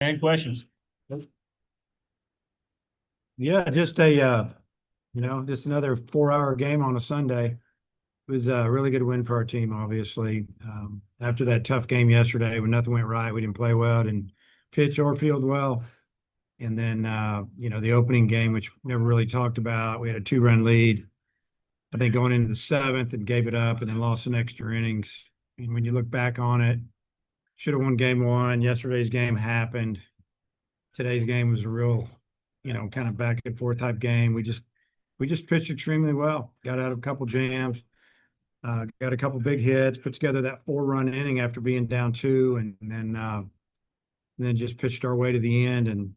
Any questions? Yeah, just another 4-hour game on a Sunday. It was a really good win for our team, obviously. After that tough game yesterday when nothing went right, we didn't play well, didn't pitch or field well. And then, the opening game, which we never really talked about, we had a 2-run lead, I think, going into the seventh and gave it up and then lost in extra innings. And when you look back on it, should have won game one. Yesterday's game happened. Today's game was a real, kind of back and forth type game. We just pitched extremely well. Got out of a couple jams, got a couple big hits, put together that 4-run inning after being down two, and then just pitched our way to the end. And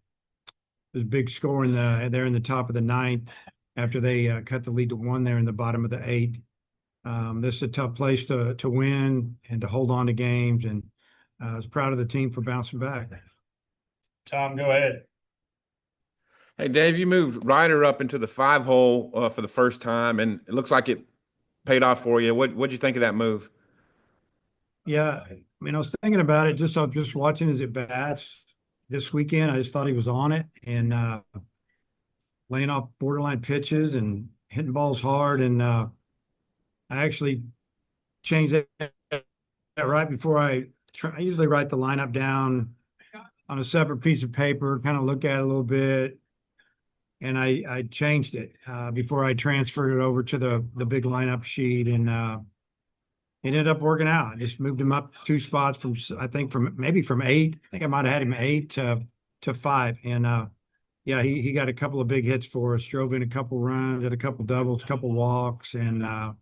there's a big score in the top of the ninth after they cut the lead to one there in the bottom of the eighth. This is a tough place to win and to hold on to games, and I was proud of the team for bouncing back. Tom, go ahead. Hey, Dave, you moved Ryder up into the 5 hole for the first time, and it looks like it paid off for you. What'd you think of that move? Yeah, I mean, I was thinking about it. I was just watching his at bats this weekend. I just thought he was on it and laying off borderline pitches and hitting balls hard. And I actually changed that right before I try. I usually write the lineup down on a separate piece of paper, kind of look at it a little bit, and I changed it before I transferred it over to the big lineup sheet, and it ended up working out. I just moved him up 2 spots from, I think, from eight. I think I might have had him eight to five. And yeah, he got a couple of big hits for us, drove in a couple runs, had a couple doubles, a couple walks, and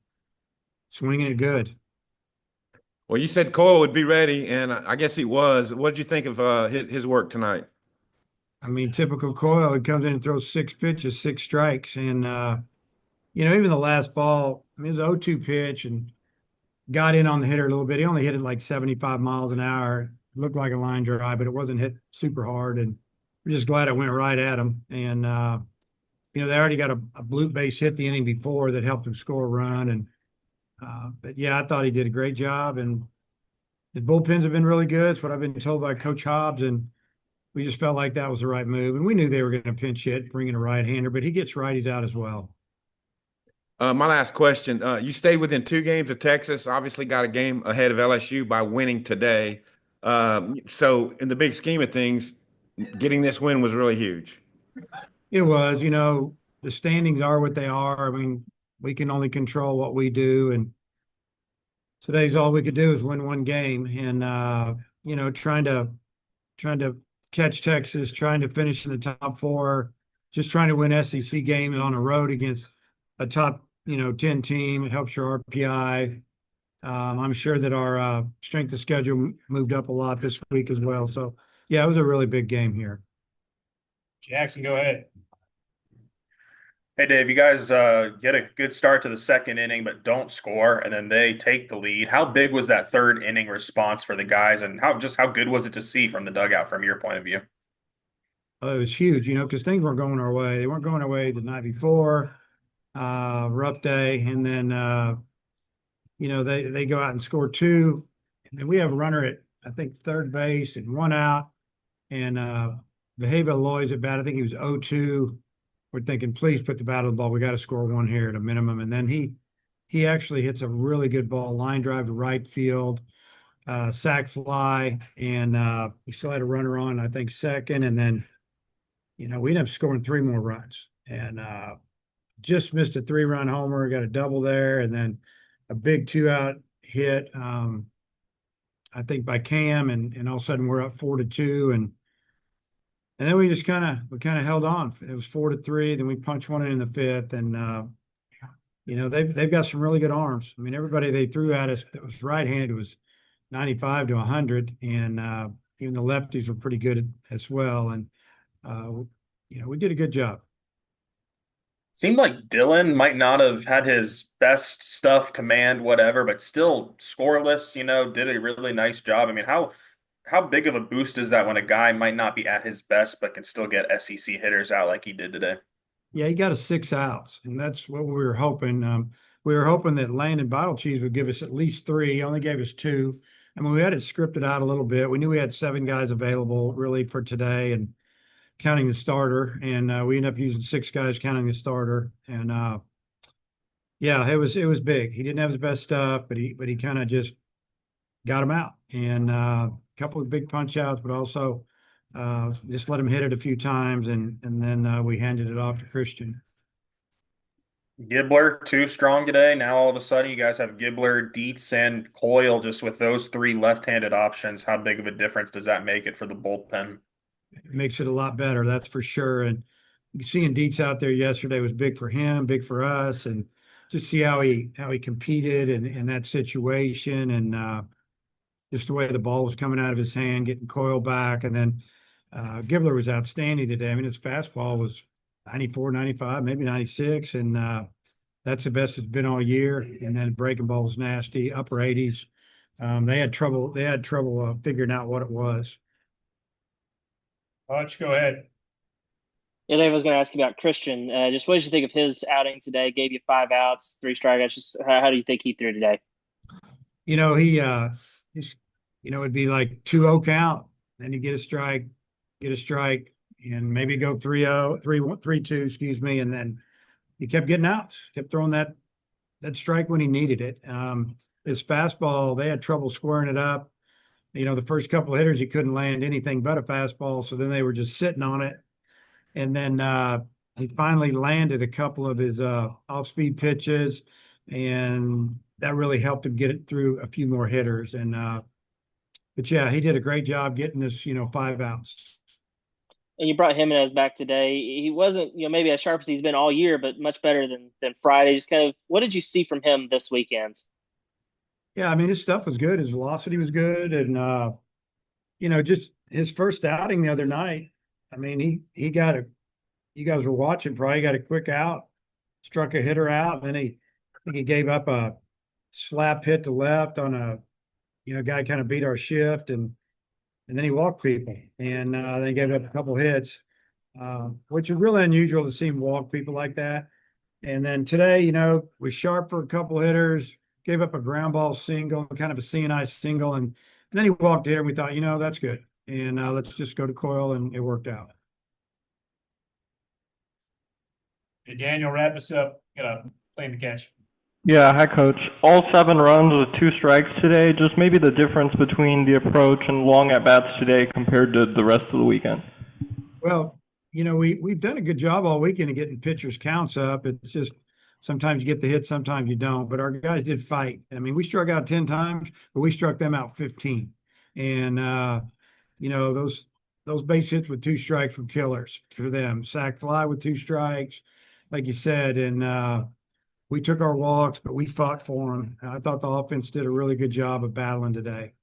swinging it good. Well, you said Cole would be ready, and I guess he was. What did you think of his work tonight? I mean, typical Coyle, he comes in and throws 6 pitches, 6 strikes. And, even the last ball, I mean, it was an 0-2 pitch and got in on the hitter a little bit. He only hit it like 75 miles an hour. Looked like a line drive, but it wasn't hit super hard. And we're just glad it went right at him. And, they already got a blue base hit the inning before that helped him score a run. And, but yeah, I thought he did a great job. And his bullpens have been really good. It's what I've been told by Coach Hobbs. And we just felt like that was the right move. And we knew they were going to pinch hit, bring in a right hander, but he gets righties out as well. My last question. You stayed within 2 games of Texas, obviously got a game ahead of LSU by winning today. So in the big scheme of things, getting this win was really huge. It was, the standings are what they are. I mean, we can only control what we do. And today's all we could do is win one game. And, trying to catch Texas, trying to finish in the top four, just trying to win SEC games on the road against a top, 10 team. It helps your RPI. I'm sure that our strength of schedule moved up a lot this week as well. So, yeah, it was a really big game here. Jackson, go ahead. Hey Dave, you guys get a good start to the second inning, but don't score, and then they take the lead. How big was that third inning response for the guys, and how good was it to see from the dugout from your point of view? It was huge, because things weren't going our way. They weren't going our way the night before, rough day, and then they go out and score two, and then we have a runner at, I think, third base and one out, and Vejava Loy's at bat. I think he was 0-2. We're thinking, please put the bat on the ball. We got to score one here at a minimum. And then he actually hits a really good ball, line drive to right field, sac fly, and we still had a runner on, I think, second. And then, we ended up scoring 3 more runs, and just missed a 3-run homer, got a double there, and then a big 2-out hit, I think by Cam, and all of a sudden we're up 4-2, and then we kind of held on. It was 4-3. Then we punched one in the fifth, and they've got some really good arms. I mean, everybody they threw at us that was right-handed was 95 to 100, and even the lefties were pretty good as well. And we did a good job. Seemed like Dylan might not have had his best stuff, command, whatever, but still scoreless, did a really nice job. I mean, how big of a boost is that when a guy might not be at his best but can still get SEC hitters out like he did today? Yeah, he got us 6 outs, and that's what we were hoping. We were hoping that Landon Bottle Cheese would give us at least three. He only gave us two. I mean, we had it scripted out a little bit. We knew we had 7 guys available really for today, and counting the starter, and we ended up using 6 guys counting the starter. And yeah, it was big. He didn't have his best stuff, but he kind of just got him out, and a couple of big punch outs, but also just let him hit it a few times, and then we handed it off to Christian. Gibbler too strong today. Now all of a sudden you guys have Gibbler, Dietz, and Coyle just with those 3 left-handed options. How big of a difference does that make it for the bullpen? It makes it a lot better, that's for sure. And seeing Dietz out there yesterday was big for him, big for us, and just see how he competed in that situation, and just the way the ball was coming out of his hand, getting Coyle back. And then Gibbler was outstanding today. I mean, his fastball was 94, 95, maybe 96. And that's the best it's been all year. And then breaking ball was nasty, upper 80s. They had trouble figuring out what it was. Hutch, go ahead. Yeah, Dave, I was going to ask you about Christian. Just what did you think of his outing today? Gave you 5 outs, 3 strikeouts. Just how do you think he threw today? He's, it'd be like 2-0 count. Then you get a strike, and maybe go 3-0, 3-2, excuse me. And then he kept getting outs, kept throwing that strike when he needed it. His fastball, they had trouble squaring it up. The first couple of hitters, he couldn't land anything but a fastball. So then they were just sitting on it. And then he finally landed a couple of his off-speed pitches, and that really helped him get it through a few more hitters. And but yeah, he did a great job getting this, 5 outs. And you brought Jimenez back today. He wasn't, maybe as sharp as he's been all year, but much better than Friday. Just kind of, what did you see from him this weekend? Yeah, I mean, his stuff was good. His velocity was good, and just his first outing the other night. I mean, he got you guys were watching, probably got a quick out, struck a hitter out, and then I think he gave up a slap hit to left on a, guy kind of beat our shift, and then he walked people, and then he gave up a couple hits, which is really unusual to see him walk people like that. And then today, was sharp for a couple hitters, gave up a ground ball single, kind of a CNI single, and then he walked here, and we thought, that's good. And let's just go to Coyle, and it worked out. Hey, Daniel, wrap us up. Got a plane to catch. Yeah, hi, Coach. All 7 runs with 2 strikes today. Just maybe the difference between the approach and long at-bats today compared to the rest of the weekend. Well, we've done a good job all weekend of getting pitchers' counts up. It's just sometimes you get the hit, sometimes you don't. But our guys did fight. I mean, we struck out 10 times, but we struck them out 15. And those base hits with 2 strikes were killers for them. Sack fly with 2 strikes, like you said, and we took our walks, but we fought for them. I thought the offense did a really good job of battling today.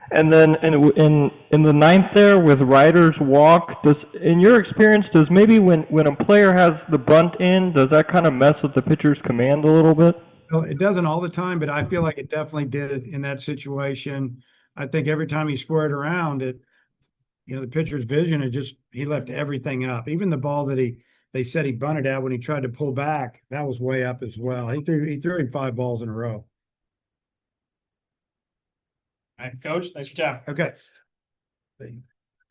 And then in the 9th there with Ryder's walk, in your experience, does maybe when a player has the bunt in, does that kind of mess with the pitcher's command a little bit? Well, it doesn't all the time, but I feel like it definitely did in that situation. I think every time he squared around it, the pitcher's vision he left everything up. Even the ball that they said he bunted out when he tried to pull back, that was way up as well. He threw in 5 balls in a row. All right, Coach, thanks for your time. Okay.